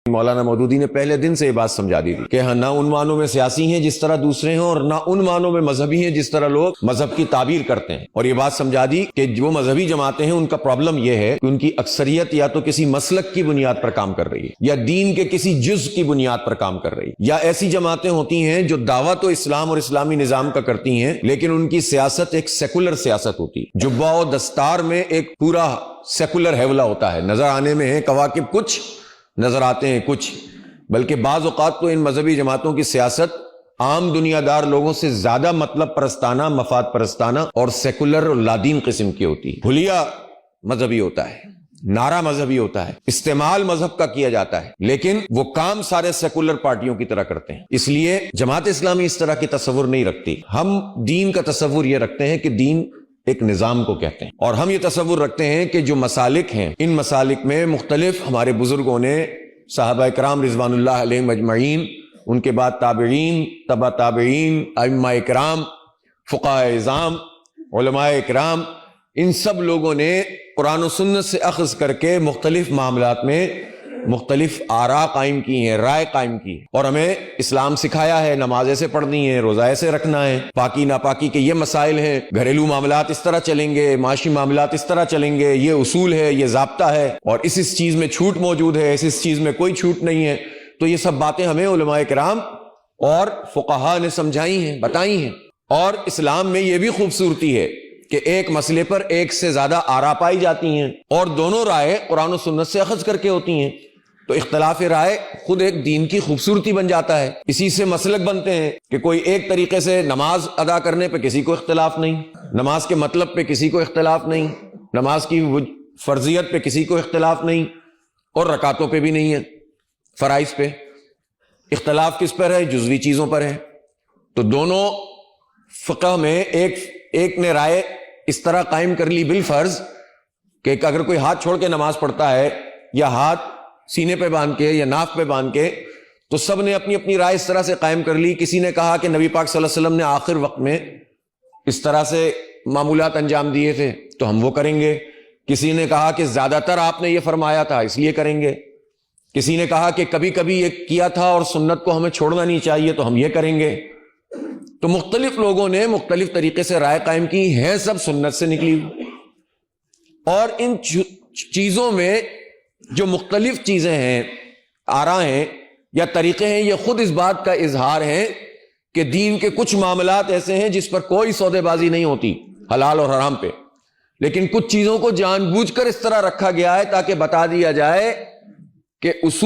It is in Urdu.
مولانا مودودی نے پہلے دن سے یہ بات سمجھا دی تھی کہ ہاں، نہ ان معنوں میں سیاسی ہیں جس طرح دوسرے ہیں، اور نہ ان معنوں میں مذہبی ہیں جس طرح لوگ مذہب کی تعبیر کرتے ہیں. اور یہ بات سمجھا دی کہ جو مذہبی جماعتیں ہیں ان کا پرابلم یہ ہے کہ ان کی اکثریت یا تو کسی مسلک کی بنیاد پر کام کر رہی ہے، یا دین کے کسی جز کی بنیاد پر کام کر رہی ہے، یا ایسی جماعتیں ہوتی ہیں جو دعویٰ تو اسلام اور اسلامی نظام کا کرتی ہیں لیکن ان کی سیاست ایک سیکولر سیاست ہوتی ہے. جبہ و دستار میں ایک پورا سیکولر حیولہ ہوتا ہے، نظر آنے میں ہے کواکب کچھ، نظر آتے ہیں کچھ. بلکہ بعض اوقات تو ان مذہبی جماعتوں کی سیاست عام دنیا دار لوگوں سے زیادہ مطلب پرستانہ، مفاد پرستانہ اور سیکولر اور لادین قسم کی ہوتی ہے. حلیہ مذہبی ہوتا ہے، نعرہ مذہبی ہوتا ہے، استعمال مذہب کا کیا جاتا ہے، لیکن وہ کام سارے سیکولر پارٹیوں کی طرح کرتے ہیں. اس لیے جماعت اسلامی اس طرح کی تصور نہیں رکھتی. ہم دین کا تصور یہ رکھتے ہیں کہ دین ایک نظام کو کہتے ہیں، اور ہم یہ تصور رکھتے ہیں کہ جو مسالک ہیں ان مسالک میں مختلف ہمارے بزرگوں نے، صحابہ کرام رضوان اللہ علیہم اجمعین، ان کے بعد تابعین، تبع تابعین، ائمہ کرام، فقہاء اعظام، علماء کرام، ان سب لوگوں نے قرآن و سنت سے اخذ کر کے مختلف معاملات میں مختلف آراء قائم کی ہیں، رائے قائم کی ہے. اور ہمیں اسلام سکھایا ہے، نماز ایسے پڑھنی ہے، روزہ ایسے رکھنا ہے، پاکی ناپاکی کے یہ مسائل ہیں، گھریلو معاملات اس طرح چلیں گے، معاشی معاملات اس طرح چلیں گے، یہ اصول ہے، یہ ضابطہ ہے، اور اس چیز میں چھوٹ موجود ہے، اس چیز میں کوئی چھوٹ نہیں ہے. تو یہ سب باتیں ہمیں علماء کرام اور فقہاء نے سمجھائی ہیں، بتائی ہیں. اور اسلام میں یہ بھی خوبصورتی ہے کہ ایک مسئلے پر ایک سے زیادہ آراء پائی جاتی ہیں، اور دونوں رائے قرآن و سنت سے اخذ کر کے ہوتی ہیں. تو اختلاف رائے خود ایک دین کی خوبصورتی بن جاتا ہے. اسی سے مسلک بنتے ہیں کہ کوئی ایک طریقے سے نماز ادا کرنے پہ کسی کو اختلاف نہیں، نماز کے مطلب پہ کسی کو اختلاف نہیں، نماز کی فرضیت پہ کسی کو اختلاف نہیں، اور رکعتوں پہ بھی نہیں ہے، فرائض پہ. اختلاف کس پر ہے؟ جزوی چیزوں پر ہے. تو دونوں فقہ میں ایک نے رائے اس طرح قائم کر لی بالفرض کہ اگر کوئی ہاتھ چھوڑ کے نماز پڑھتا ہے، یا ہاتھ سینے پہ باندھ کے یا ناف پہ باندھ کے، تو سب نے اپنی اپنی رائے اس طرح سے قائم کر لی. کسی نے کہا کہ نبی پاک صلی اللہ علیہ وسلم نے آخر وقت میں اس طرح سے معمولات انجام دیے تھے تو ہم وہ کریں گے. کسی نے کہا کہ زیادہ تر آپ نے یہ فرمایا تھا اس لیے کریں گے. کسی نے کہا کہ کبھی کبھی یہ کیا تھا اور سنت کو ہمیں چھوڑنا نہیں چاہیے تو ہم یہ کریں گے. تو مختلف لوگوں نے مختلف طریقے سے رائے قائم کی ہیں، سب سنت سے نکلی. اور ان چیزوں میں جو مختلف چیزیں ہیں، آراء ہیں یا طریقے ہیں، یہ خود اس بات کا اظہار ہے کہ دین کے کچھ معاملات ایسے ہیں جس پر کوئی سودے بازی نہیں ہوتی حلال اور حرام پہ، لیکن کچھ چیزوں کو جان بوجھ کر اس طرح رکھا گیا ہے تاکہ بتا دیا جائے کہ اصول